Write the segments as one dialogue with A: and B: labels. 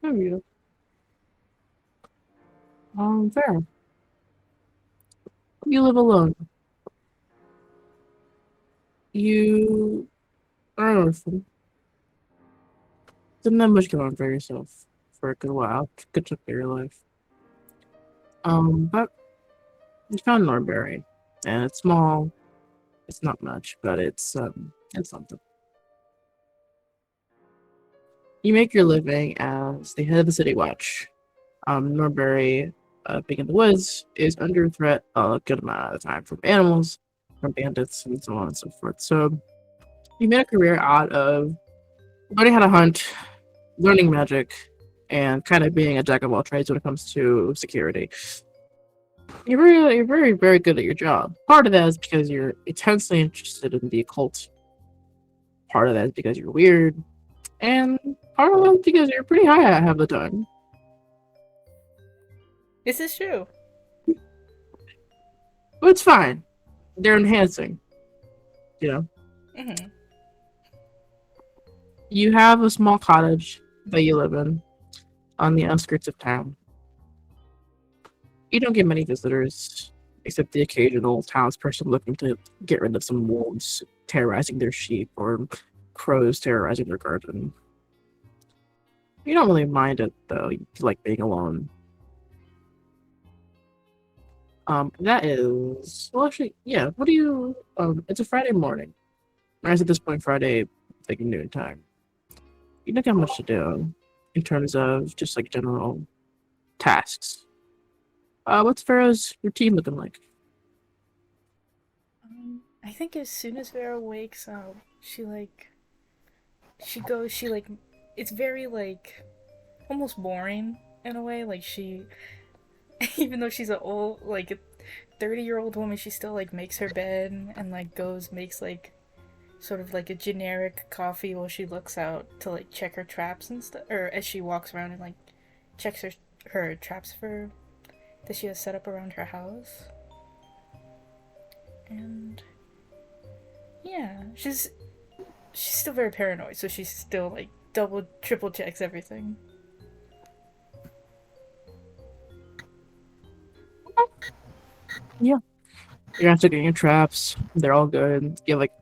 A: Have you? Fair. You live alone. You are an orphan. Didn't have much going on for yourself for a good while. Good chunk of your life. But you found Norberry, and it's small. It's not much, but it's something. You make your living as the head of the city watch. Norberry, being in the woods, is under threat a good amount of the time from animals, from bandits, and so on and so forth. So you made a career out of learning how to hunt, learning magic, and kind of being a jack of all trades when it comes to security. You're very, very good at your job. Part of that is because you're intensely interested in the occult. Part of that is because you're weird, and part of that is because you're pretty high at half the time.
B: This is true.
A: But it's fine. They're enhancing. You know,
B: Mm-hmm.
A: you have a small cottage that you live in on the outskirts of town. You don't get many visitors, except the occasional townsperson looking to get rid of some wolves terrorizing their sheep or crows terrorizing their garden. You don't really mind it though. You like being alone. That is well, actually, yeah. What do you? It's a Friday morning. Whereas at this point, Friday, like noon time. You don't have much to do in terms of just like general tasks. What's Pharaoh's routine looking like?
B: I think as soon as Vera wakes up, she goes, she like, it's very like, almost boring in a way. Like she, even though she's a old, like a 30-year-old woman, she still like makes her bed and like goes, makes like, sort of like a generic coffee while she looks out to like check her traps and stuff, or as she walks around and like checks her traps for that she has set up around her house. And yeah, she's still very paranoid, so she's still like double, triple checks everything.
A: Yeah. You're not taking your traps. They're all good. You have like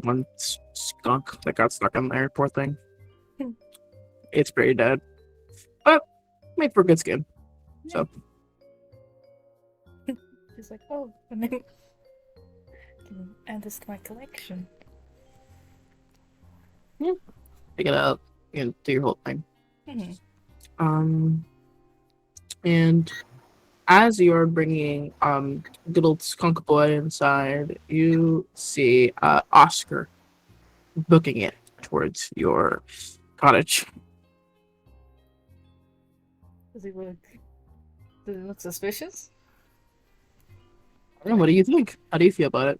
A: one skunk that got stuck in there. Poor thing. It's pretty dead, but made for a good skin.
B: Yeah.
A: So
B: She's like, oh, and then can add this to my collection.
A: yeah, pick it up and do your whole thing.
B: Mm-hmm.
A: Um, and as you're bringing good old skunk boy inside, you see Oscar booking it towards your cottage.
B: Does he look? Does he look suspicious?
A: What do you think? How do you feel about it?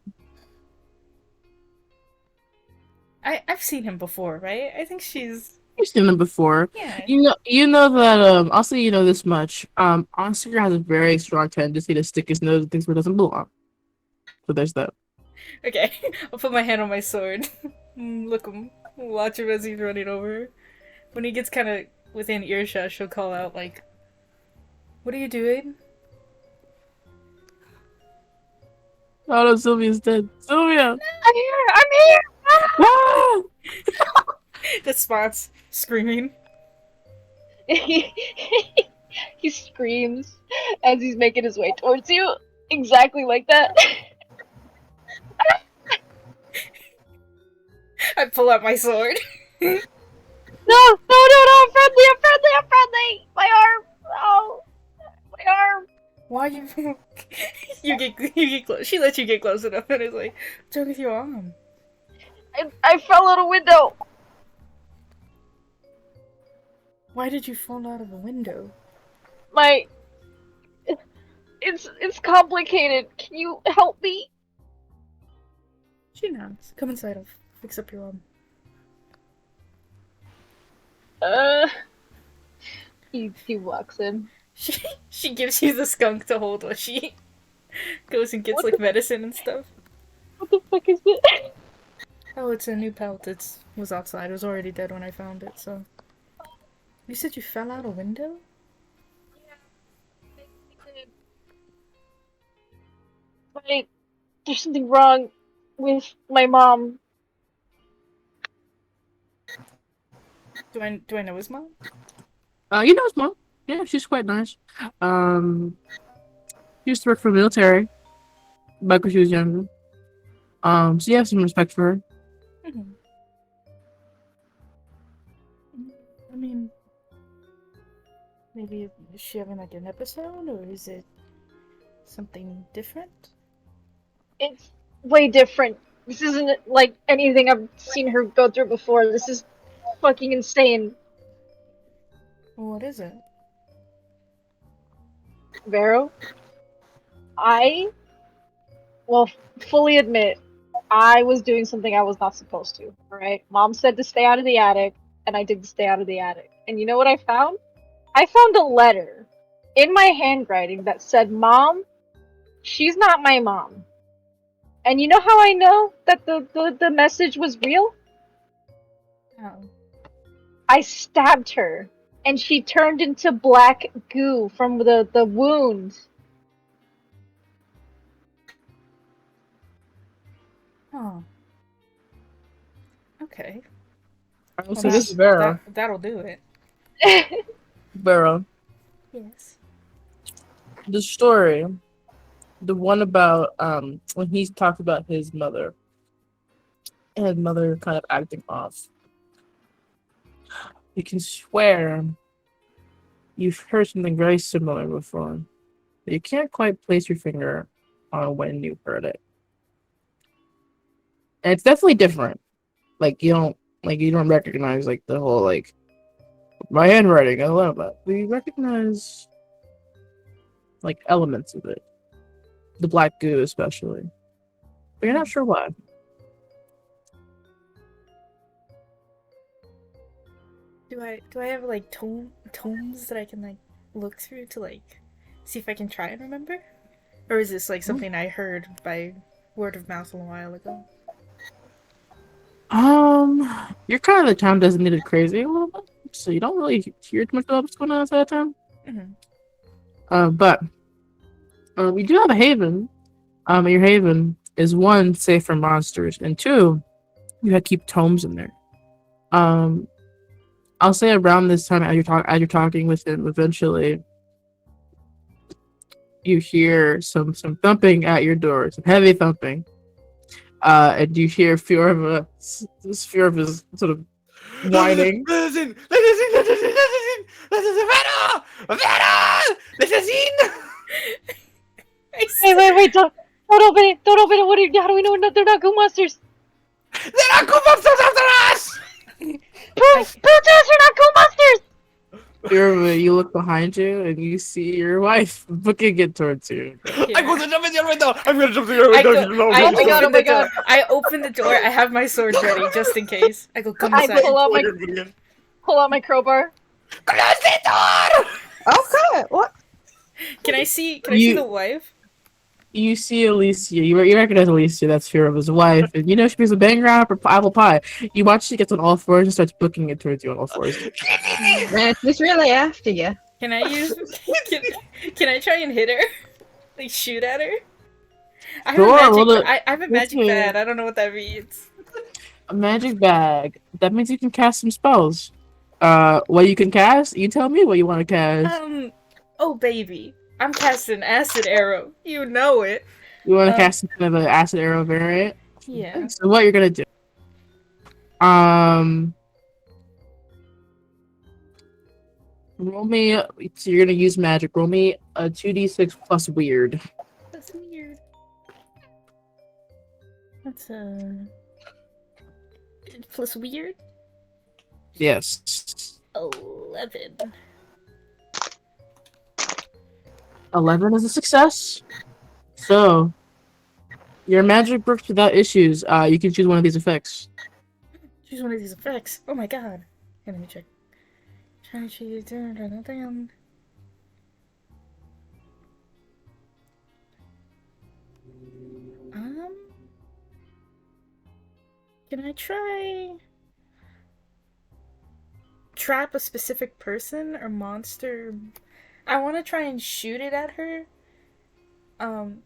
B: I've seen him before, right? I think she's
A: You've seen them before.
B: yeah.
A: You know that also you know this much. Oscar has a very strong tendency to stick his nose in things where it doesn't belong. So there's that.
B: Okay, I'll put my hand on my sword. Look him, watch him as he's running over. When he gets kind of within earshot, she'll call out like, "What are you doing?"
A: Oh no, Sylvia's dead. Sylvia!
B: I'm here. I'm here.
A: Ah!
B: The spots screaming.
C: He screams as he's making his way towards you, exactly like that.
B: I pull out my sword.
C: No, no, no, no! I'm friendly! I'm friendly! I'm friendly! My arm! Oh, my arm!
B: Why you? You get close. She lets you get close enough, and it's like, what's wrong with your arm?
C: I fell out a window.
B: Why did you fall out of a window?
C: My, it's complicated. Can you help me?
B: She nods. Come inside. I'll fix up your arm.
C: Uh, he walks in.
B: She gives you the skunk to hold while she goes and gets
C: What
B: like medicine and stuff.
C: What the fuck is it?
B: Oh, it's a new pelt. It was outside. It was already dead when I found it. So You said you fell out a window?
C: Wait, there's something wrong with my mom.
B: Do I know his mom?
A: You know his mom. Yeah, she's quite nice. She used to work for the military back when she was younger. So you have some respect for her.
B: Mm-hmm. I mean, maybe is she having like an episode, or is it something different?
C: It's way different. This isn't like anything I've seen her go through before. This is fucking insane.
B: What is it?
C: Vero, I will fully admit I was doing something I was not supposed to. Alright? Mom said to stay out of the attic, and I did stay out of the attic. And you know what I found? I found a letter in my handwriting that said, Mom, she's not my mom. And you know how I know that the message was real?
B: Oh.
C: I stabbed her, and she turned into black goo from the wound.
B: Oh. Okay. Well,
A: So this is Vera.
B: that'll do it.
A: Vera.
B: Yes.
A: The story, the one about when he talked about his mother and his mother kind of acting off. You can swear you've heard something very similar before. But you can't quite place your finger on when you heard it. And it's definitely different. Like you don't recognize like the whole like my handwriting, I love that. We recognize like elements of it. The black goo especially. But you're not sure why.
B: Do I have like tomes that I can like look through to like see if I can try and remember? Or is this like something I heard by word of mouth a while ago?
A: You're kind of the town designated crazy a little bit, so you don't really hear too much about what's going on outside of town.
B: Mm-hmm.
A: But you do have a haven. And your haven is one, safe from monsters, and two, you have keep tomes in there. Um, I'll say around this time, as you're talking with him, eventually you hear some thumping at your door, some heavy thumping. And you hear fear of his sort of whining.
D: Listen! Vera! Vera! Listen!
C: Wait, don't open it! Don't open it! How do we know they're not goo monsters?
D: There are good monsters after us!
C: Prove to us you're not goo monsters!
A: You look behind you and you see your wife booking it towards you.
D: I'm going to jump in your window! I'm going to jump in your window!
C: Oh my god.
B: I open the door. I have my sword ready just in case. I go, come
C: I
B: inside.
C: pull out my crowbar.
D: Close the door!
E: Okay, what?
B: Can I see the wife?
A: You see Alicia. You recognize Alicia. That's Fiora's wife, and you know she makes a bang around for apple pie. You watch she gets on all fours and starts booking it towards you on all fours.
E: Man, she's really after you.
B: Can I use? Can I try and hit her? Like shoot at her? I have a magic bag. I don't know what that means.
A: A magic bag. That means you can cast some spells. What you can cast? You tell me what you want to cast.
B: Oh baby, I'm casting acid arrow. You know it.
A: You want to cast some kind of an acid arrow variant?
B: Yeah.
A: So what you're gonna do? Roll me. So you're gonna use magic. Roll me a 2d6 plus weird.
B: That's weird. That's plus weird.
A: Yes.
B: 11.
A: 11 is a success. So your magic works without issues. You can choose one of these effects.
B: Choose one of these effects. Oh my god. Here, let me check. Try to choose down. Can I try trap a specific person or monster. I want to try and shoot it at her.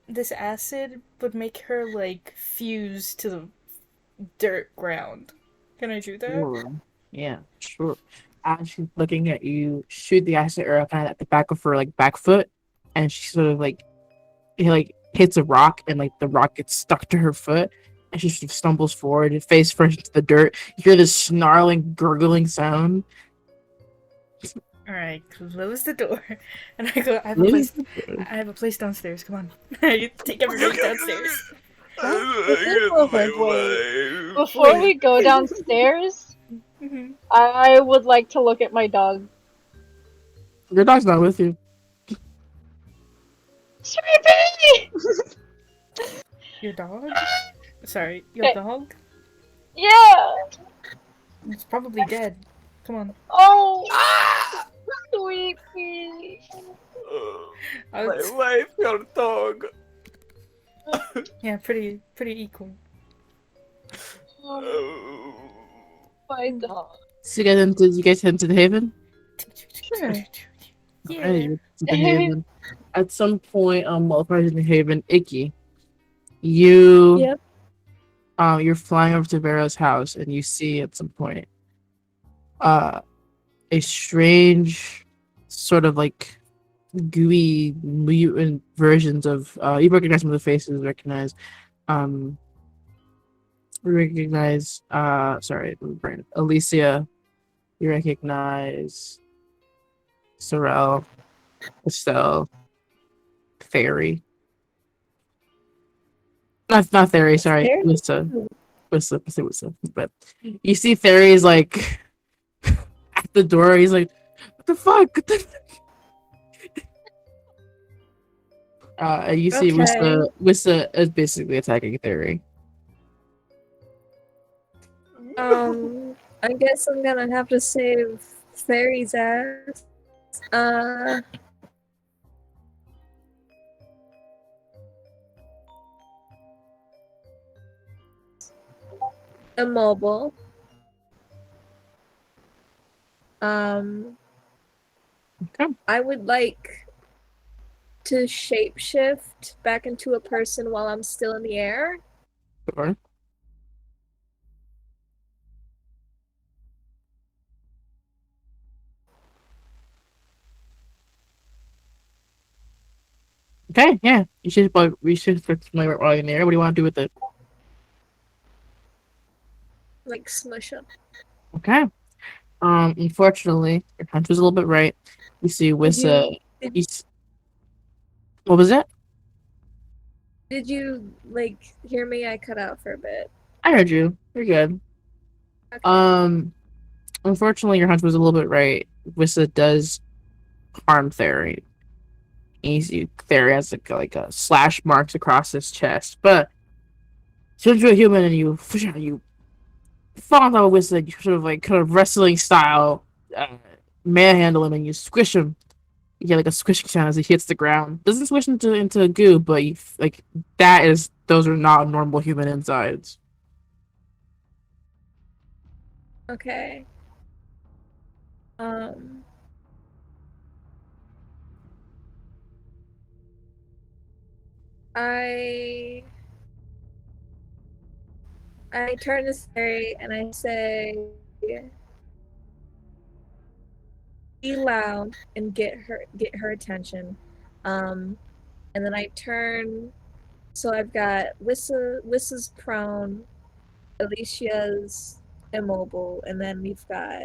B: This acid would make her like fuse to the dirt ground. Can I do that?
A: Sure. Yeah, sure. As she's looking at you, shoot the acid arrow kind of at the back of her like back foot, and she sort of like hits a rock, and like the rock gets stuck to her foot, and she sort of stumbles forward and face first into the dirt. You hear this snarling, gurgling sound.
B: All right, close the door, and I go. I have a place downstairs. Come on, I take everybody downstairs.
C: Wait. Before we go downstairs, I would like to look at my dog.
A: Your dog's not with you.
C: Sweepy!
B: Your dog? Sorry, your dog?
C: Yeah!
B: It's probably dead. Come on.
C: Oh! Sweepy!
B: I
D: My
B: was-
D: wife, your dog.
B: Yeah, pretty equal.
C: Oh, my dog.
A: So you guys head to the haven?
E: Sure.
B: Yeah.
A: Alright, you're to the haven. At some point, while approaching the haven, Icky, you
E: Yep.
A: you're flying over to Vera's house, and you see at some point a strange sort of like gooey mutant versions of you recognize some of the faces, sorry, my brain. Alicia, you recognize Sorel, Estelle, Fairy. Not Fairy, sorry.
E: Fairy?
A: Wissa. But you see Fairy's like at the door, he's like, what the fuck? What the fuck? And you see
E: Okay.
A: Wissa is basically attacking Fairy.
E: I guess I'm gonna have to save Fairy's ass. Immobile.
A: Okay.
E: I would like to shapeshift back into a person while I'm still in the air.
A: Sure. Okay, yeah. We should put my while in there. What do you want to do with it?
E: Like smush up.
A: Okay. Unfortunately, your hunch was a little bit right. You see Wissa. What was it?
E: Did you like hear me? I cut out for a bit.
A: I heard you. You're good.
E: Okay.
A: Unfortunately, your hunch was a little bit right. Wissa does harm Theory. Theory has like a slash marks across his chest, but since you're a human and you fall on top of Wissa, you sort of like kind of wrestling style, manhandle him and you squish him. You get like a squishing sound as he hits the ground. Doesn't squish into goo, but you like those are not normal human insides.
E: Okay. I turn to Sari and I say, be loud and get her attention. And then I turn, so I've got Wissa's prone, Alicia's immobile, and then we've got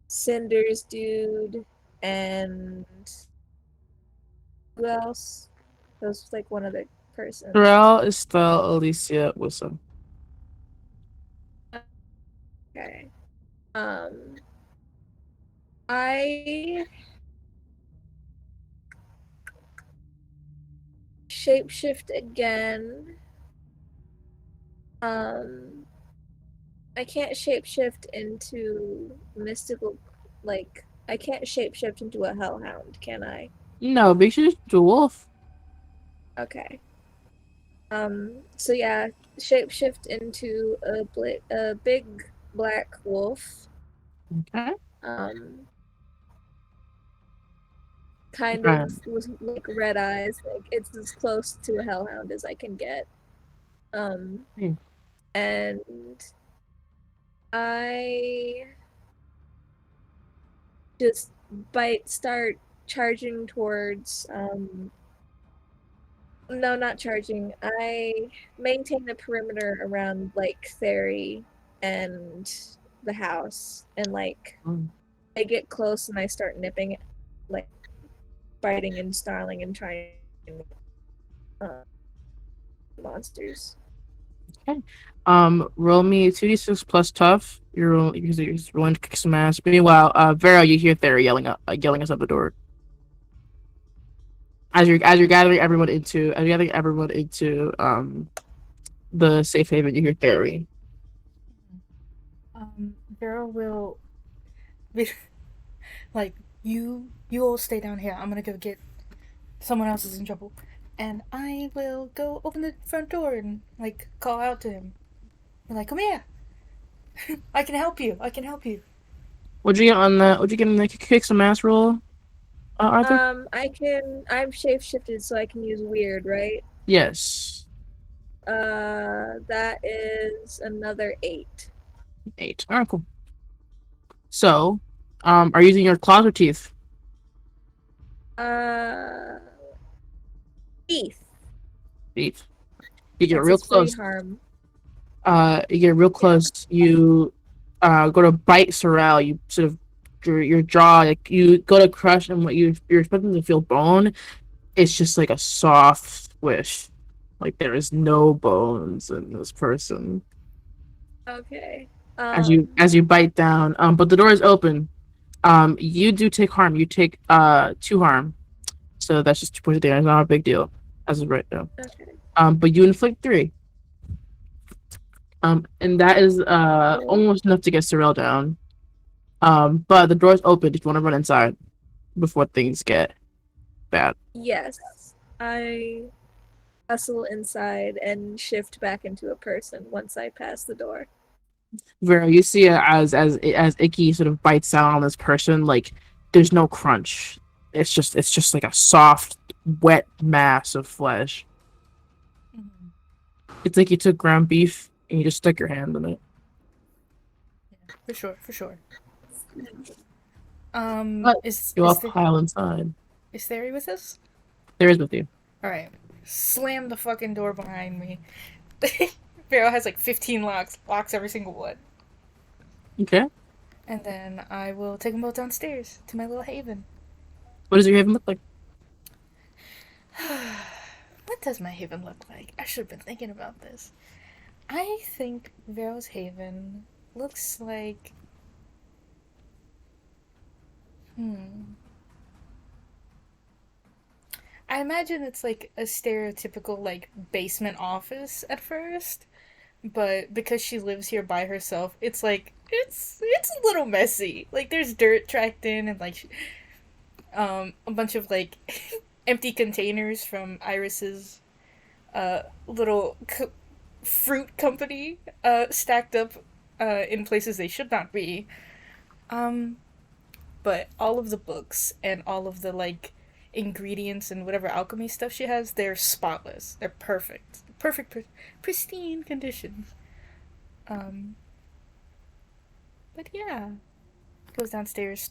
E: Cinder's dude, and who else? That was like one other person.
A: Terrell, Estelle, Alicia, Wissa.
E: Okay. I shapeshift again. I can't shapeshift into mystical, like, I can't shapeshift into a hellhound, can I?
A: No, but you should just do a wolf.
E: Okay. So yeah, shapeshift into a big black wolf.
A: Okay.
E: Kind
A: Right.
E: of with like red eyes. Like it's as close to a hellhound as I can get.
A: Hmm.
E: And I just start charging towards no, not charging. I maintain a perimeter around like Theory and the house, and like
A: Mm.
E: I get close and I start nipping it, like biting and snarling and trying uh, monsters.
A: Okay. Roll me 2d6 plus tough. You're rolling to kick some ass. Meanwhile, Vera, you hear Thera yelling us up the door. As you're gathering everyone into the safe haven, you hear Theory.
B: Vera will be like, you all stay down here. I'm gonna go get someone else is in trouble, and I will go open the front door and like call out to him. Be like, come here. I can help you. I can help you.
A: What'd you get on the? What'd you get on the kick some ass roll, Arthur?
E: I'm shapeshifted, so I can use weird, right?
A: Yes.
E: That is another 8.
A: 8. All right, cool. So, are you using your claws or teeth?
E: Uh, Teeth.
A: Teeth. You get
E: That's
A: real
E: its free
A: close.
E: harm.
A: You get real close. You go to bite Sorrel. You sort of your jaw, like you go to crush, and what you're expecting to feel bone, it's just like a soft squish. Like there is no bones in this person.
E: Okay.
A: As you bite down, but the door is open. You do take harm. You take 2 harm. So that's just 2 points of damage. Not a big deal as of right now.
E: Okay.
A: But you inflict 3. And that is almost enough to get Sorrel down. But the door's open if you want to run inside before things get bad.
E: Yes. I hustle inside and shift back into a person once I pass the door.
A: Vera, you see it as Icky sort of bites down on this person, like there's no crunch. It's just like a soft, wet mass of flesh.
B: Mm-hmm.
A: It's like you took ground beef and you just stuck your hand in it.
B: Yeah, for sure, for sure.
A: But you all pile inside.
B: Is Theory with us?
A: There is with you.
B: All right. Slam the fucking door behind me. Pharaoh has like 15 locks every single one.
A: Okay.
B: And then I will take them both downstairs to my little haven.
A: What does your haven look like?
B: What does my haven look like? I should have been thinking about this. I think Vero's haven looks like. I imagine it's like a stereotypical like basement office at first, but because she lives here by herself, it's like it's a little messy. Like there's dirt tracked in and like a bunch of like empty containers from Iris's little fruit company stacked up in places they should not be. But all of the books and all of the like ingredients and whatever alchemy stuff she has, they're spotless. They're perfect. Pristine condition. But yeah. Goes downstairs.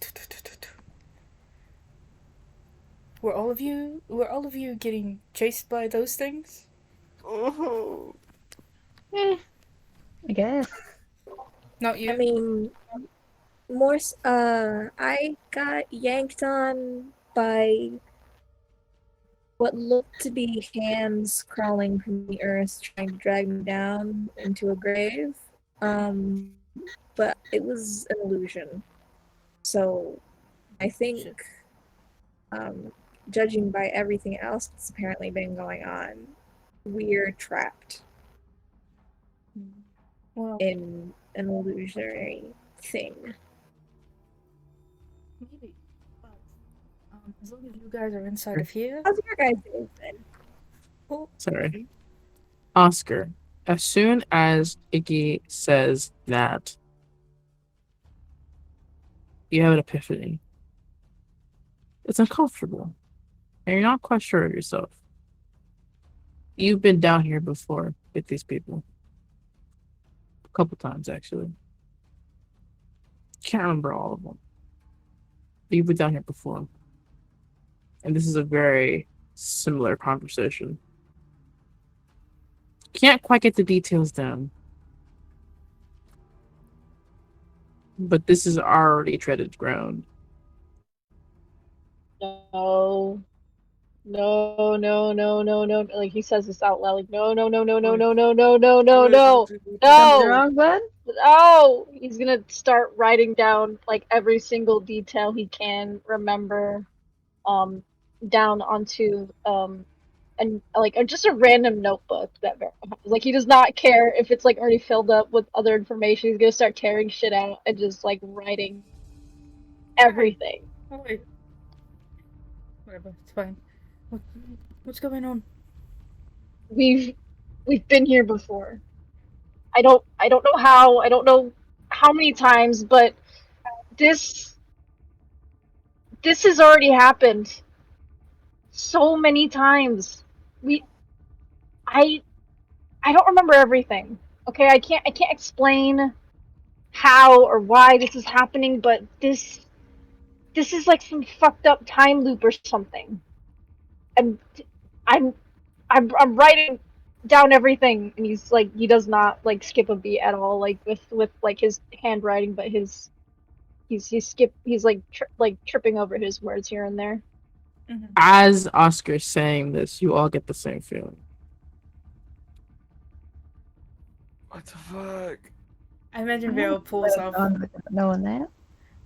B: Were all of you getting chased by those things?
C: I guess.
B: Not you.
E: I mean, I got yanked on by what looked to be hands crawling from the earth trying to drag me down into a grave. But it was an illusion. So I think, judging by everything else that's apparently been going on, we're trapped
B: Well,
E: in an illusionary thing.
B: maybe. But, as long as you guys are inside of here.
E: How's your guys' day been?
B: Oh,
A: Sorry. Oscar, as soon as Iggy says that, You have an epiphany. It's uncomfortable, and you're not quite sure of yourself. You've been down here before with these people. A couple times, actually. Can't remember all of them. But you've been down here before. And this is a very similar conversation. Can't quite get the details down. But this is already treaded ground.
C: No. No, no, no, no, no. Like he says this out loud. Like no, no, no, no, no, no, no, no, no, no, no,
E: Something
C: no,
E: wrong, bud?
C: no. He's gonna start writing down like every single detail he can remember, down onto and like just a random notebook that like he does not care if it's like already filled up with other information. He's gonna start tearing shit out and just like writing everything.
B: Oh, wait. Whatever, it's fine. What, what's going on?
C: We've been here before. I don't know how, I don't know how many times, but this has already happened so many times. We I don't remember everything. Okay, I can't explain how or why this is happening, but this is like some fucked up time loop or something. And I'm I'm writing down everything, and he's like he does not like skip a beat at all, like with like his handwriting, but he's like tripping over his words here and there.
B: Mm-hmm.
A: As Oscar's saying this, you all get the same feeling.
D: What the fuck?
B: I imagine Vero pulls off
E: Knowing that.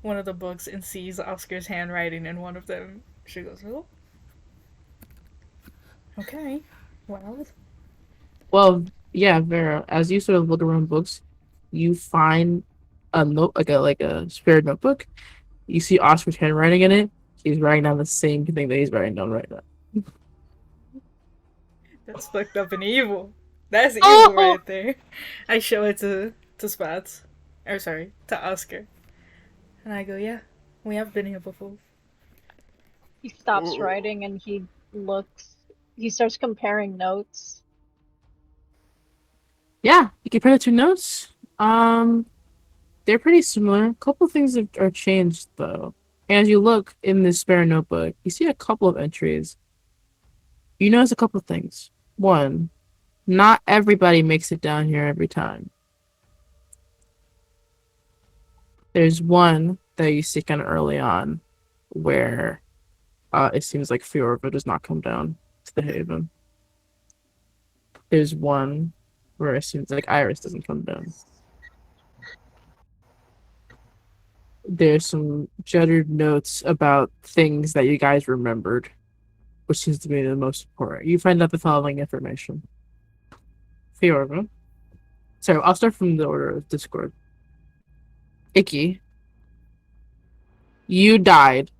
B: one of the books and sees Oscar's handwriting in one of them. She goes, "Oh, okay, well."
A: Well, yeah, Vera, as you sort of look around books, you find a note, like a spare notebook. You see Oscar's handwriting in it. He's writing down the same thing that he's writing down right now.
B: That's fucked up and evil. That's evil
C: Oh!
B: right there. I show it to Spots. Or sorry, to Oscar. And I go, yeah, we have been here before.
C: He stops writing and he looks. He starts comparing notes.
A: Yeah, you compare the two notes. They're pretty similar. A couple of things are changed though. As you look in this spare notebook, you see a couple of entries. You notice a couple of things. One, not everybody makes it down here every time. There's one that you see kind of early on where it seems like Fiorva does not come down to the Haven. There's one where it seems like Iris doesn't come down. There's some jutted notes about things that you guys remembered, which seems to be the most important. You find out the following information. Fiorva. Sorry, I'll start from the order of Discord. Icky. You died,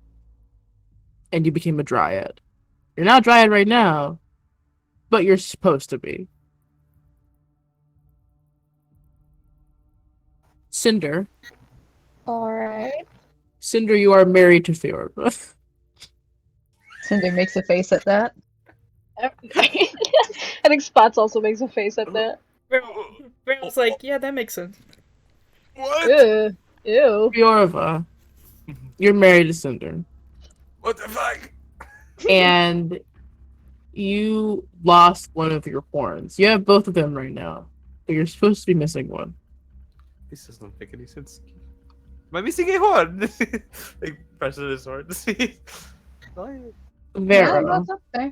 A: and you became a dryad. You're not a dryad right now, but you're supposed to be. Cinder.
E: Alright.
A: Cinder, you are married to Fiorva.
E: Cinder makes a face at that.
C: I think Spots also makes a face at that.
B: Vero's like, yeah, that makes sense.
D: What?
C: Ew. Ew.
A: Fiorva, you're married to Cinder.
D: What the fuck?
A: And you lost one of your horns. You have both of them right now, but you're supposed to be missing one.
D: This does not make any sense. Am I missing a horn? Like, pressing his horn to see.
A: Vera,
E: what's up there?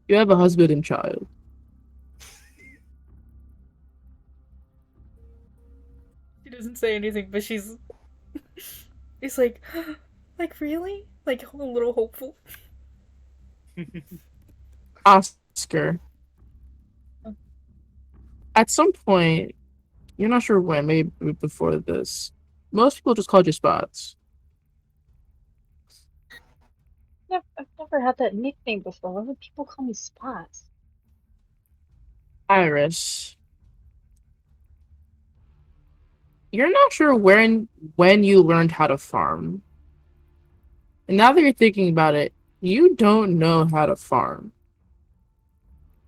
A: you have a husband and child.
B: She doesn't say anything, but she's. It's like, really? Like, a little hopeful.
A: Oscar. At some point, you're not sure when, maybe before this, most people just called you Spots.
C: I've never had that nickname before. Why would people call me Spots?
A: Iris. you're not sure when you learned how to farm. And now that you're thinking about it, you don't know how to farm.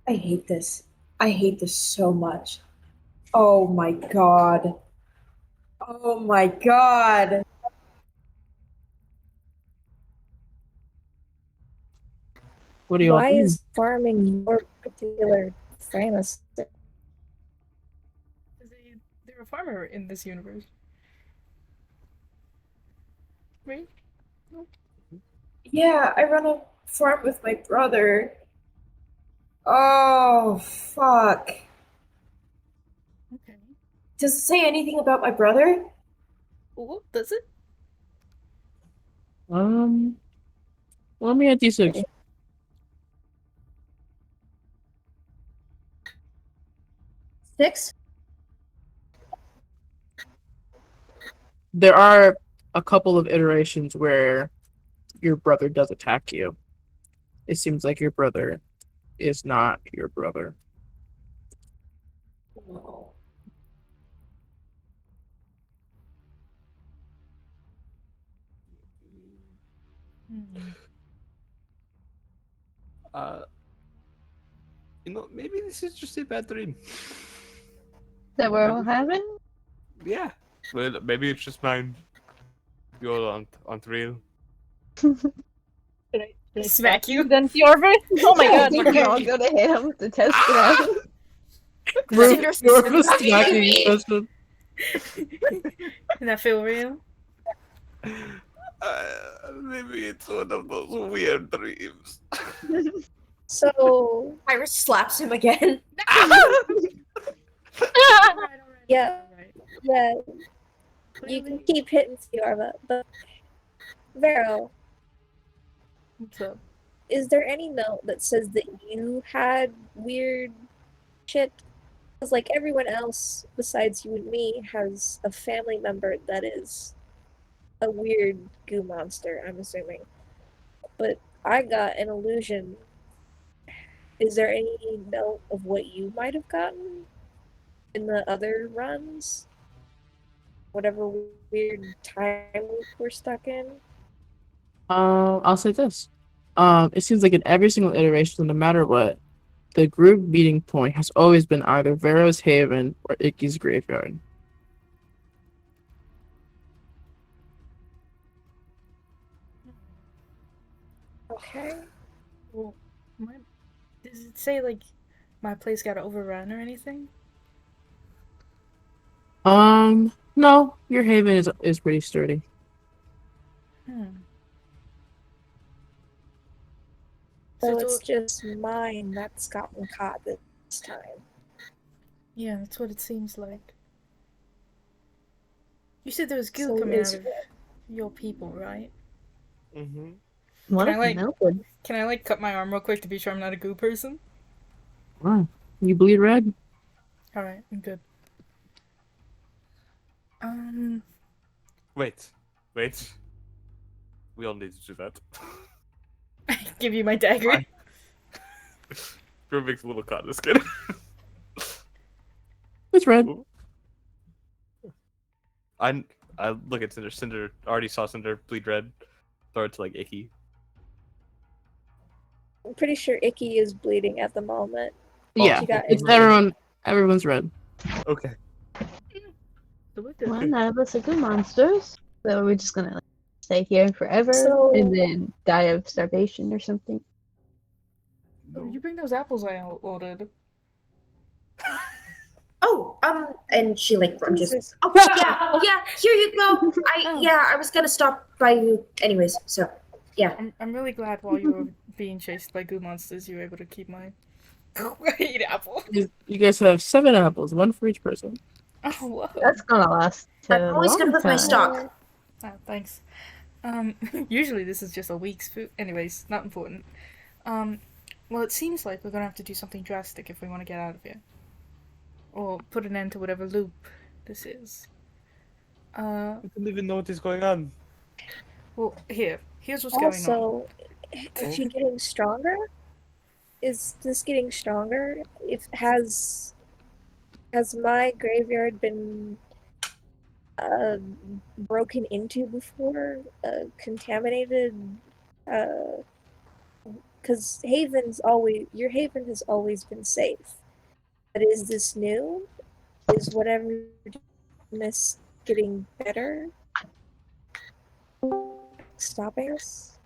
F: I hate this. I hate this so much. Oh my god. Oh my god.
A: What do you all
E: Why
A: do?
E: is farming your particular fantasy?
B: They're a farmer in this universe. Right?
F: Yeah, I run a farm with my brother. Oh, fuck.
B: Okay.
F: Does it say anything about my brother?
B: Well, does it?
A: Let me at D6.
F: Six?
A: There are a couple of iterations where your brother does attack you. It seems like your brother is not your brother.
F: No.
B: Hmm.
D: Maybe this is just a bad dream.
G: That we're all having?
D: Yeah. Well, maybe it's just mine. You all aren't real.
C: Should I
B: Smack you.
C: then, Fjorvin? Oh my god.
G: We're all gonna him to test it out.
F: Cinder
A: You're a
F: Cinder-
A: smacking person.
B: Does that feel real?
D: Maybe it's one of those weird dreams.
E: So
F: Iris slaps him again.
E: yeah,
B: Alright.
E: yeah, you
B: Clearly.
E: can keep hitting Fiorva, but Vero,
B: What's up?
E: is there any note that says that you had weird shit? Because like everyone else besides you and me has a family member that is a weird goo monster, I'm assuming. But I got an illusion. Is there any note of what you might have gotten in the other runs? Whatever weird time loop we're stuck in?
A: I'll say this. It seems like in every single iteration, no matter what, the group meeting point has always been either Vero's Haven or Icky's Graveyard.
E: Okay.
B: Well, does it say like my place got overrun or anything?
A: No, your Haven is pretty sturdy.
B: Hmm.
E: So
B: it's
E: it's
B: all-
E: just mine that's gotten caught this time.
B: Yeah, that's what it seems like. You said there was goo
E: So
B: coming
E: is
B: out of your people, right?
D: Mm-hmm.
G: What
B: Can I, like-
G: milk would
B: Can I like cut my arm real quick to be sure I'm not a goo person?
A: Wow. You bleed red?
B: Alright, I'm good.
D: Wait. We all need to do that.
B: Give you my dagger.
D: Fine. Drew makes a little cut in the skin.
A: It's red.
D: I look at Cinder. Cinder already saw Cinder bleed red. Throw it to like Icky.
E: I'm pretty sure Icky is bleeding at the moment.
A: Yeah,
E: She got
A: it's
E: injured.
A: everyone's red.
D: Okay.
B: So what does
G: Well, none of us are good monsters. So we're just gonna like, stay here forever
E: So-
G: and then die of starvation or something.
B: Oh, you bring those apples I ordered.
F: Oh, and she like just.
E: Jesus.
F: Oh yeah, here you go. I was gonna stop by you anyways. So
B: I'm really glad while you were being chased by goo monsters, you were able to keep my great apple.
A: You guys have 7 apples, 1 for each person.
B: Oh, whoa.
G: That's gonna last.
F: I'm always
G: long
F: good with my
G: time.
F: stock.
B: Ah, thanks. Usually this is just a week's food. Anyways, not important. Well, it seems like we're gonna have to do something drastic if we want to get out of here. Or put an end to whatever loop this is.
D: I don't even know what is going on.
B: Well, here's what's going on.
E: Also, is she getting stronger? Is this getting stronger? Has my graveyard been broken into before, contaminated, because your haven has always been safe. But is this new? Is whatever miss getting better? Stopping us?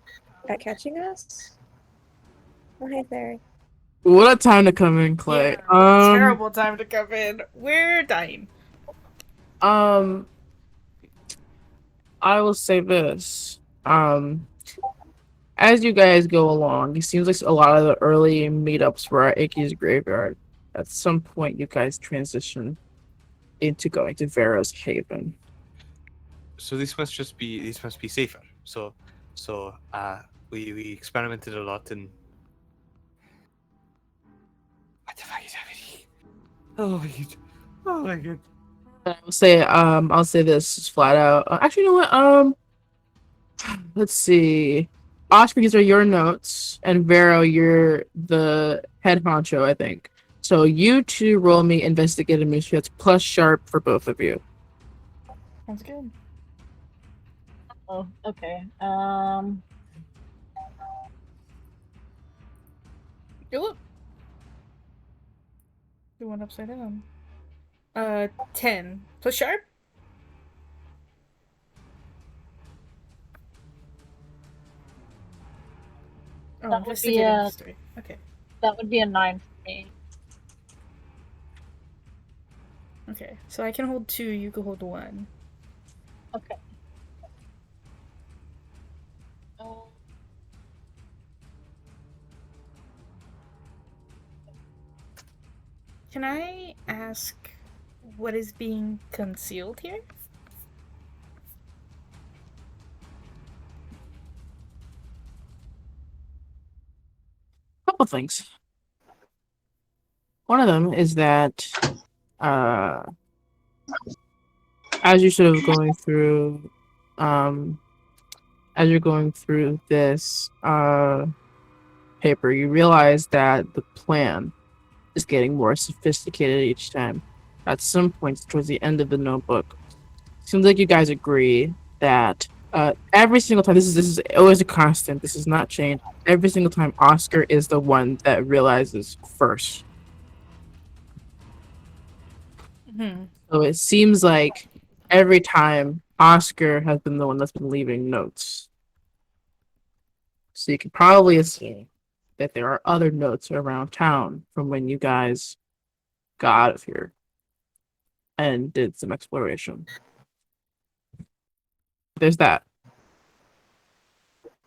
E: At catching us? Oh, hey, Fairy.
A: What a time to come in, Clay.
B: Yeah, what a terrible time to come in. We're dying.
A: Um, I will say this. As you guys go along, it seems like a lot of the early meetups were at Icky's graveyard. At some point, you guys transition into going to Vera's Haven.
D: So these must be safer. We experimented a lot and what the fuck is happening? Oh my god. Oh my god.
A: I'll say this flat out. Actually, you know what? Let's see. Oscar, these are your notes, and Vero, you're the head honcho, I think. So you two roll me investigative mystery. That's plus sharp for both of you.
B: Sounds good.
C: Oh, okay.
B: Yo, look. The one upside down. 10. Plus sharp? Oh,
C: That would be
B: investigating
C: a
B: history. Okay.
C: that would be a 9 for me.
B: Okay. So I can hold 2, you can hold 1.
C: Okay. Oh,
B: Can I ask what is being concealed here?
A: Couple things. One of them is that uh as you're sort of going through as you're going through this paper, you realize that the plan is getting more sophisticated each time. At some points towards the end of the notebook, seems like you guys agree that every single time this is always a constant. This is not changed. Every single time, Oscar is the one that realizes first.
B: Hmm.
A: So it seems like every time Oscar has been the one that's been leaving notes. So you can probably assume that there are other notes around town from when you guys got out of here and did some exploration. There's that.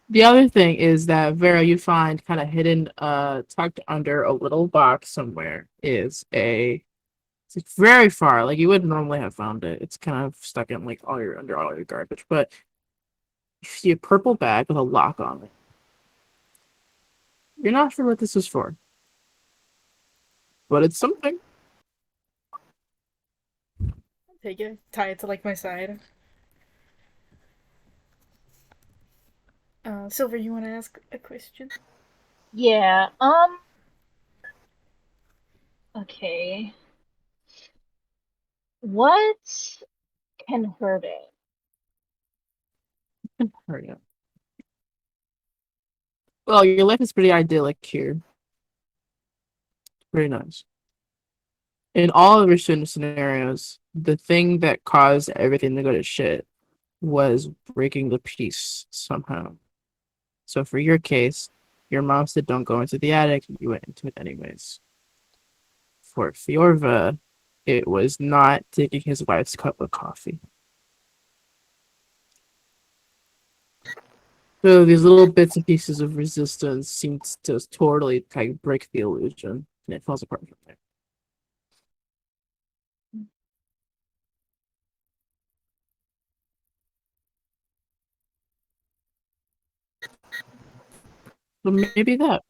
A: The other thing is that Vera, you find kind of hidden, tucked under a little box somewhere is it's very far. Like you wouldn't normally have found it. It's kind of stuck in like under all your garbage, but you see a purple bag with a lock on it. You're not sure what this is for, but it's something.
B: Take it. Tie it to like my side. Silver, you want to ask a question?
C: yeah. Okay. What can hurt it?
A: Hurry up. Well, your life is pretty idyllic here. Pretty nice. In all of your student scenarios, the thing that caused everything to go to shit was breaking the peace somehow. So for your case, your mom said don't go into the attic, you went into it anyways. For Fiorva, it was not taking his wife's cup of coffee. So these little bits and pieces of resistance seem to totally kind of break the illusion, and it falls apart from there. So maybe that.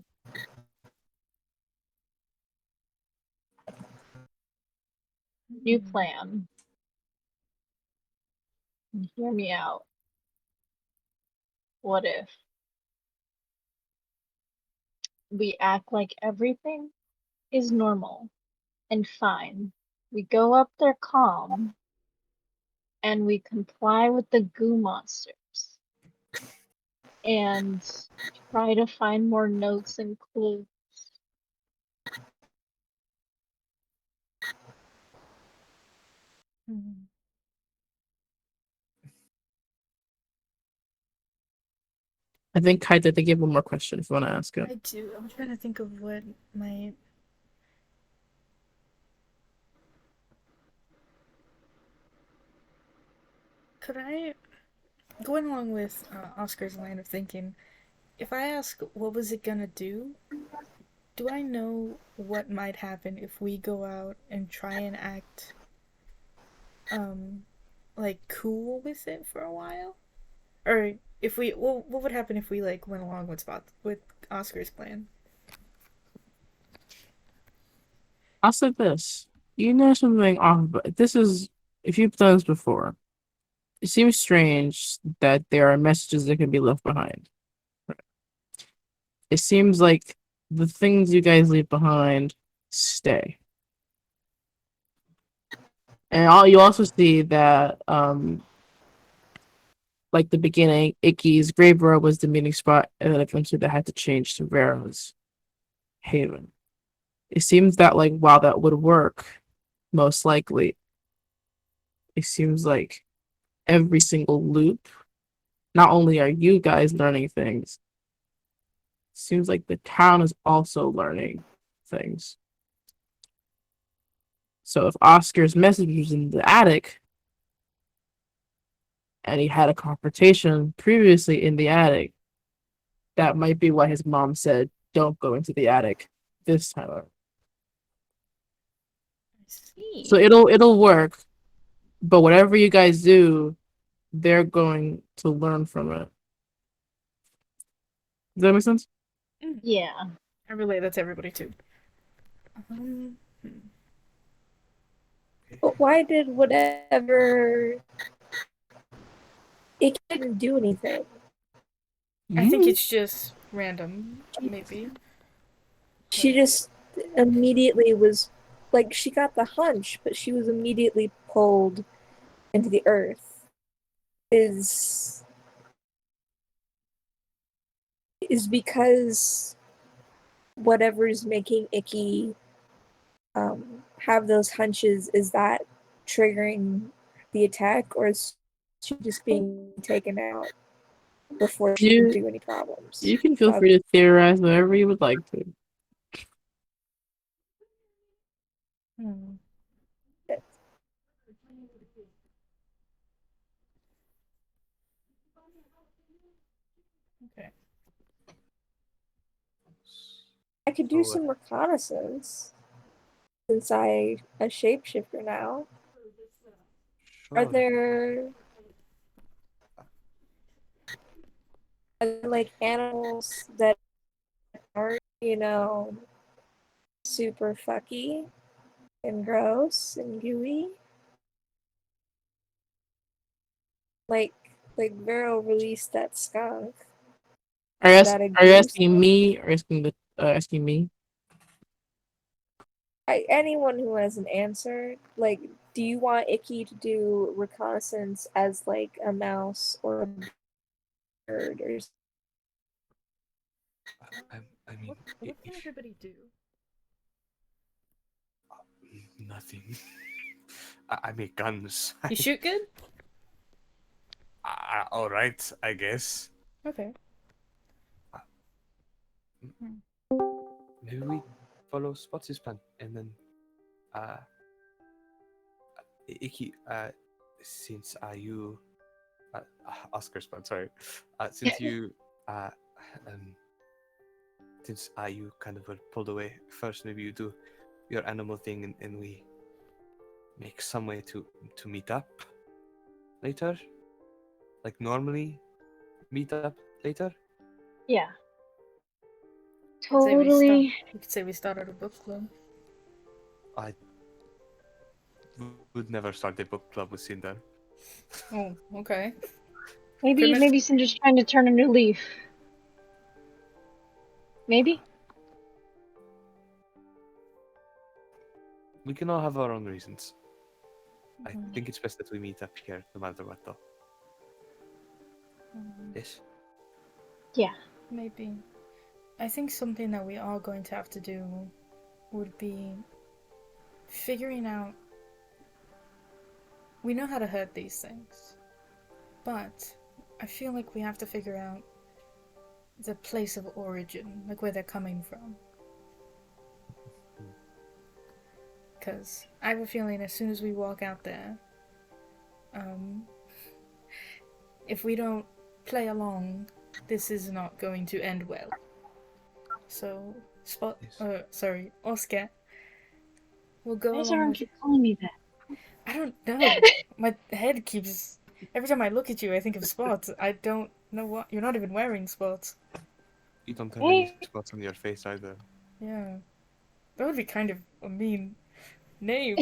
C: New plan. Hear me out. What if we act like everything is normal and fine? We go up there calm, and we comply with the goo monsters and try to find more notes and clues.
B: Hmm.
A: I think Kite, I think you have one more question if you want to ask it.
B: I do. I'm trying to think of what my. Could I, going along with Oscar's line of thinking, if I ask what was it gonna do I know what might happen if we go out and try and act um like cool with it for a while? Or if we, well, what would happen if we like went along with Oscar's plan?
A: I'll say this. You know something off, but this is, if you've done this before, it seems strange that there are messages that can be left behind. It seems like the things you guys leave behind stay. And you also see that, like the beginning, Icky's grave road was the meeting spot, and then eventually that had to change to Vera's haven. It seems that, like, while that would work, most likely, it seems like every single loop, not only are you guys learning things, it seems like the town is also learning things. So if Oscar's message was in the attic, and he had a confrontation previously in the attic, that might be why his mom said, "Don't go into the attic this time."
B: I see.
A: So it'll work, but whatever you guys do, they're going to learn from it. Does that make sense?
C: Yeah.
B: I relay that to everybody too. Hmm.
E: But why did whatever it didn't do anything?
B: I think it's just random, maybe.
E: She just immediately was like she got the hunch, but she was immediately pulled into the earth. Is because whatever's making Icky have those hunches, is that triggering the attack, or is she just being taken out before she can
A: You
E: do any problems?
A: you can feel free to theorize whatever you would like to.
B: Hmm. Okay.
E: I could do
D: So,
E: some reconnaissance since I'm a shapeshifter now. Are
D: sure.
E: there like animals that aren't, super fucky and gross and gooey? Like Vero released that skunk. Is that a
A: Are you
E: goose?
A: asking me or asking me?
E: Anyone who has an answer, like, do you want Icky to do reconnaissance as like a mouse or a bird or
D: I mean,
B: What can everybody do?
D: nothing. I make guns.
B: You shoot good?
D: All right, I guess.
B: Okay.
D: Maybe we follow Spots' plan, and then, uh, Iki, since you, Oscar's plan, sorry, since you, uh, um, since you kind of were pulled away first, maybe you do your animal thing, and we make some way to meet up later, like normally meet up later.
C: Yeah.
B: Say
C: Totally.
B: we could say we started a book club.
D: I would never start a book club with Cinder.
B: Oh, okay.
C: Maybe Cinder's trying to turn a new leaf. Maybe?
D: We can all have our own reasons. I think it's best that we meet up here, no matter what, though. Yes.
C: Yeah.
B: Maybe. I think something that we are going to have to do would be figuring out. We know how to hurt these things, but I feel like we have to figure out the place of origin, like where they're coming from. Because I have a feeling as soon as we walk out there, if we don't play along, this is not going to end well. So, Oscar, we'll go
C: Why does
B: along
C: everyone
B: with.
C: keep calling me that?
B: I don't know. My head keeps. Every time I look at you, I think of spots. I don't know what. You're not even wearing spots.
D: You don't have any spots on your face either.
B: Yeah. That would be kind of a mean name.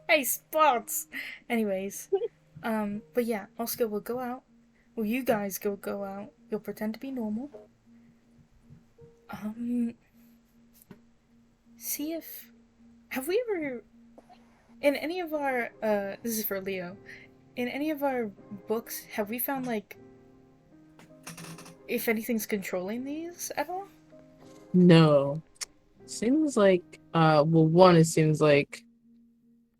B: Hey, spots! Anyways. But yeah, Oscar will go out. Well, you guys go out. You'll pretend to be normal. See if. Have we ever. In any of our. This is for Leo. In any of our books, have we found, like. If anything's controlling these at all?
A: No. Seems like, well, it seems like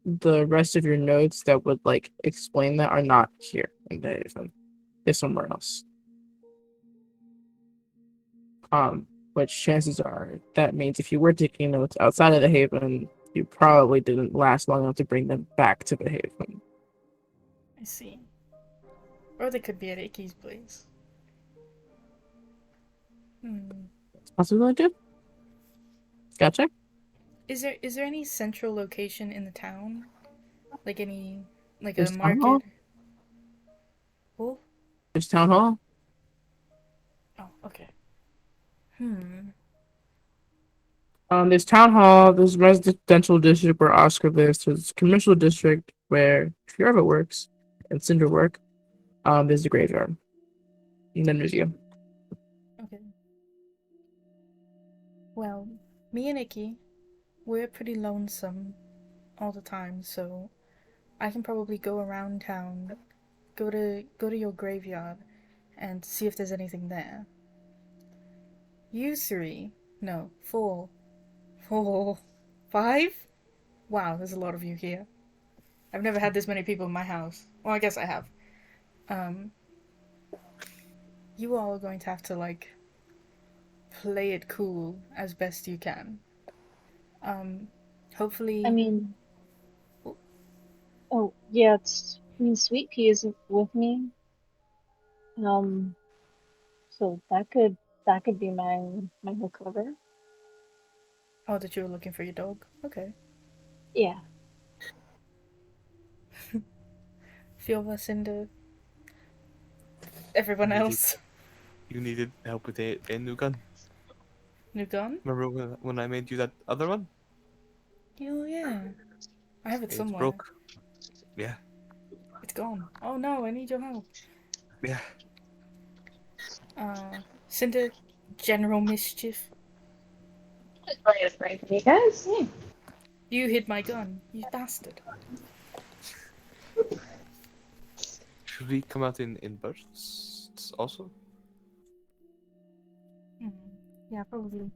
A: the rest of your notes that would, like, explain that are not here in the Haven. They're somewhere else. Which chances are, that means if you were taking notes outside of the Haven, you probably didn't last long enough to bring them back to the Haven.
B: I see. Or they could be at Icky's place.
A: It's a possibility. Gotcha.
B: Is there any central location in the town? Like any
A: There's
B: a
A: town
B: market?
A: hall.
B: Oh?
A: There's town hall.
B: Oh, okay.
A: There's town hall, there's residential district where Oscar lives, there's commercial district where Fiorva works and Cinder work. There's the graveyard. And then there's you.
B: Okay. Well, me and Icky, we're pretty lonesome all the time, so I can probably go around town, go to your graveyard, and see if there's anything there. You three, no, four, 5? Wow, there's a lot of you here. I've never had this many people in my house. Well, I guess I have. You all are going to have to, like, play it cool as best you can. Hopefully.
C: I mean, oh yeah, Sweet Pea isn't with me. So that could be my whole cover.
B: Oh, that you were looking for your dog? Okay.
C: Yeah.
B: Few us into everyone else.
D: You needed help with a new gun.
B: New gun?
D: Remember when I made you that other one?
B: Oh, yeah. I have it
D: It's
B: somewhere.
D: broke. Yeah.
B: It's gone. Oh no, I need your help.
D: Yeah.
B: Cinder, General Mischief.
G: You guys? Yeah.
B: You hid my gun, you bastard.
D: Should we come out in bursts also?
B: Yeah, probably.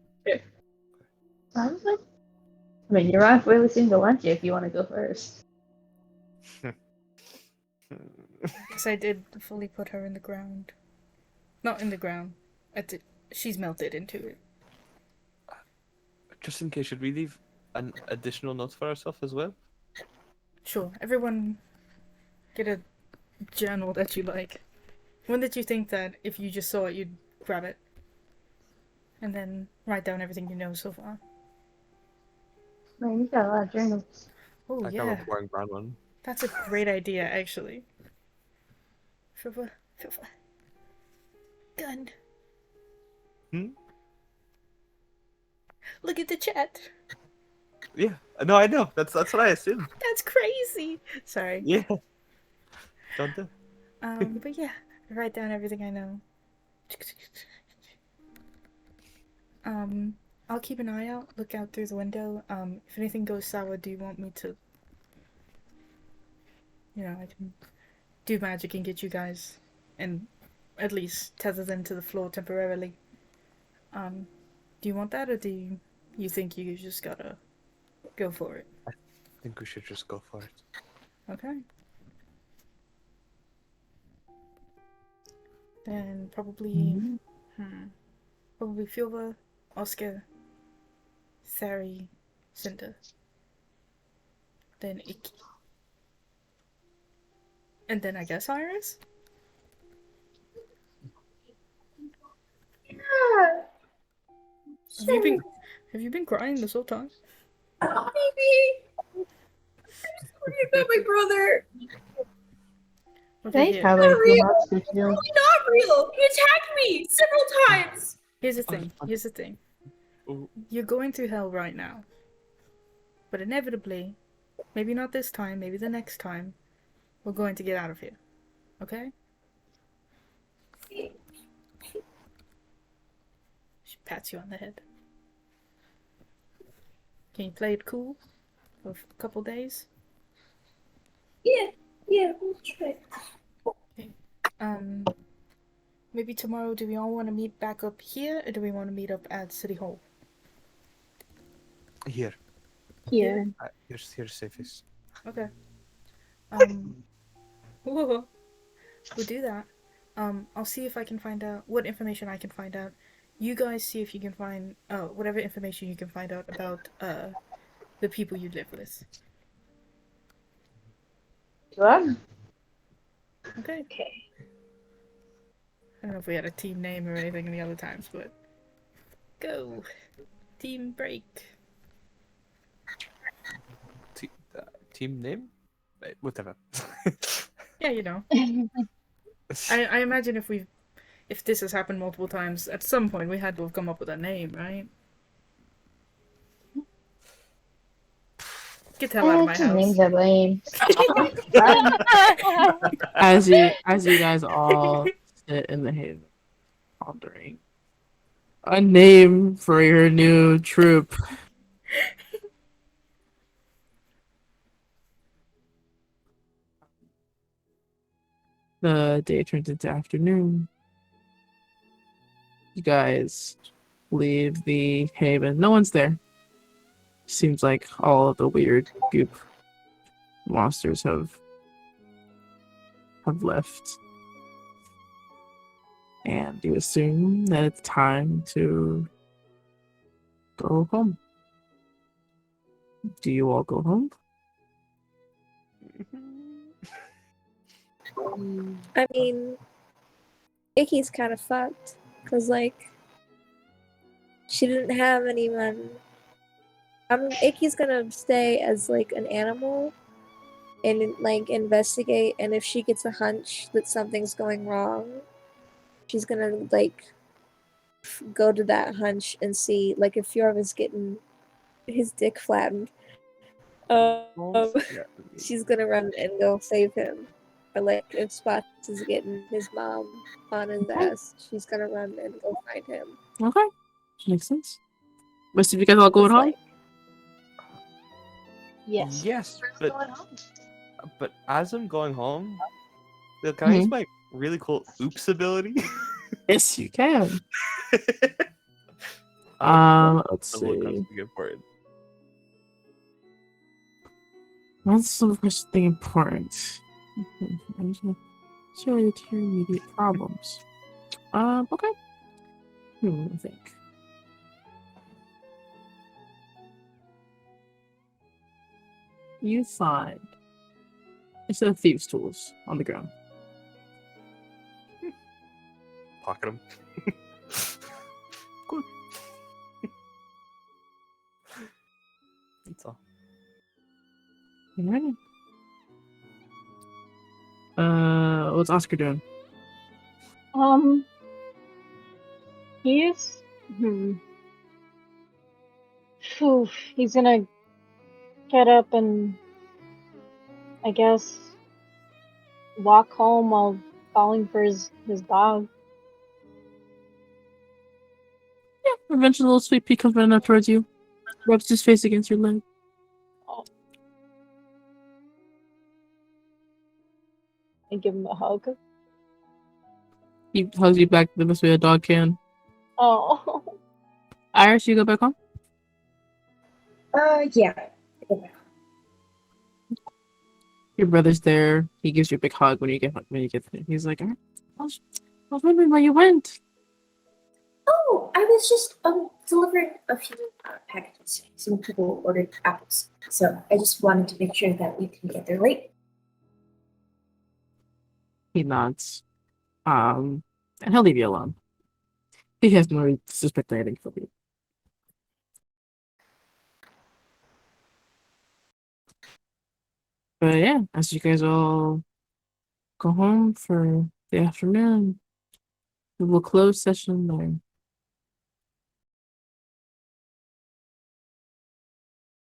G: Honestly, I mean, you're off really soon to lunch if you want to go first.
B: Yes, I did fully put her in the ground. Not in the ground. She's melted into it.
D: Just in case, should we leave an additional note for ourselves as well?
B: Sure, everyone get a journal that you like. One that you think that if you just saw it, you'd grab it. And then write down everything you know so far.
G: Man, you got a lot of journals.
B: Oh,
D: I
B: yeah.
D: got a boring brown one.
B: That's a great idea, actually. Gun. Look at the chat.
D: Yeah. No, I know. That's what I assumed.
B: That's crazy. Sorry.
D: Yeah. Don't do.
B: But yeah, write down everything I know. I'll keep an eye out. Look out through the window. If anything goes sour, do you want me to? I can do magic and get you guys, and at least tether them to the floor temporarily. Do you want that, or do you think you just gotta go for it?
D: I think we should just go for it.
B: Okay. Then probably, probably Filva, Oscar, Sari, Cinder. Then Iki. And then I guess Iris? Have you been crying this whole time?
E: Maybe. I'm worried about my brother.
B: Okay,
G: Hey,
B: here.
G: Callie,
E: Not
G: your
E: real.
G: heart's good feeling.
E: Really not real. He attacked me several times.
B: Here's the thing.
D: Ooh.
B: You're going through hell right now. But inevitably, maybe not this time, maybe the next time, we're going to get out of here. Okay? She pats you on the head. Can you play it cool for a couple days?
E: Yeah, we'll try.
B: Okay. Maybe tomorrow, do we all want to meet back up here, or do we want to meet up at City Hall?
D: Here.
C: Here.
D: Here's safest.
B: Okay. We'll do that. I'll see if I can find out what information I can find out. You guys see if you can find whatever information you can find out about the people you live with.
G: Sure.
B: Okay.
C: Okay.
B: I don't know if we had a team name or anything the other times, but go. Team break.
D: Team name? Whatever.
B: Yeah, you know. I imagine if this has happened multiple times, at some point we had to have come up with a name, right? Get the hell out of my
G: Names
B: house.
G: are lame.
A: As you guys all sit in the haven, pondering a name for your new troop. The day turns into afternoon. You guys leave the haven. No one's there. Seems like all of the weird goop monsters have left. And you assume that it's time to go home. Do you all go home?
E: I mean, Icky's kind of fucked. Because, like, she didn't have anyone. Icky's gonna stay as, like, an animal and, like, investigate. And if she gets a hunch that something's going wrong, she's gonna, like, go to that hunch and see, like, if Fjorva's getting his dick flattened. She's gonna run and go save him. Or, like, if Spots is getting his mom on his ass, she's gonna run and go find him.
A: Okay. Makes sense. Most of you guys all going home?
C: Yes.
D: Yes,
C: We're going home.
D: but as I'm going home, can I use
A: Mhm.
D: my really cool oops ability?
A: Yes, you can. Let's
D: That's
A: see.
D: something important.
A: What's something important? Sorry to your immediate problems. Okay. Let me think. You find a set of thieves' tools on the ground.
D: Pocket them. Good. That's all.
A: Alright. What's Oscar doing?
C: He's he's gonna get up and I guess walk home while calling for his dog.
A: Yeah, Eventually, little sweet pea comes running up towards you, rubs his face against your leg.
C: Oh. And give him a hug.
A: He hugs you back the best way a dog can.
C: Oh.
A: Iris, you go back home?
F: Yeah. Go back.
A: Your brother's there. He gives you a big hug when you get there. He's like, I was wondering where you went.
F: Oh, I was just delivering a few packages. Some people ordered apples, so I just wanted to make sure that we didn't get there late.
A: He nods. And he'll leave you alone. He has no suspect anything from you. But yeah, as you guys all go home for the afternoon, we will close session there.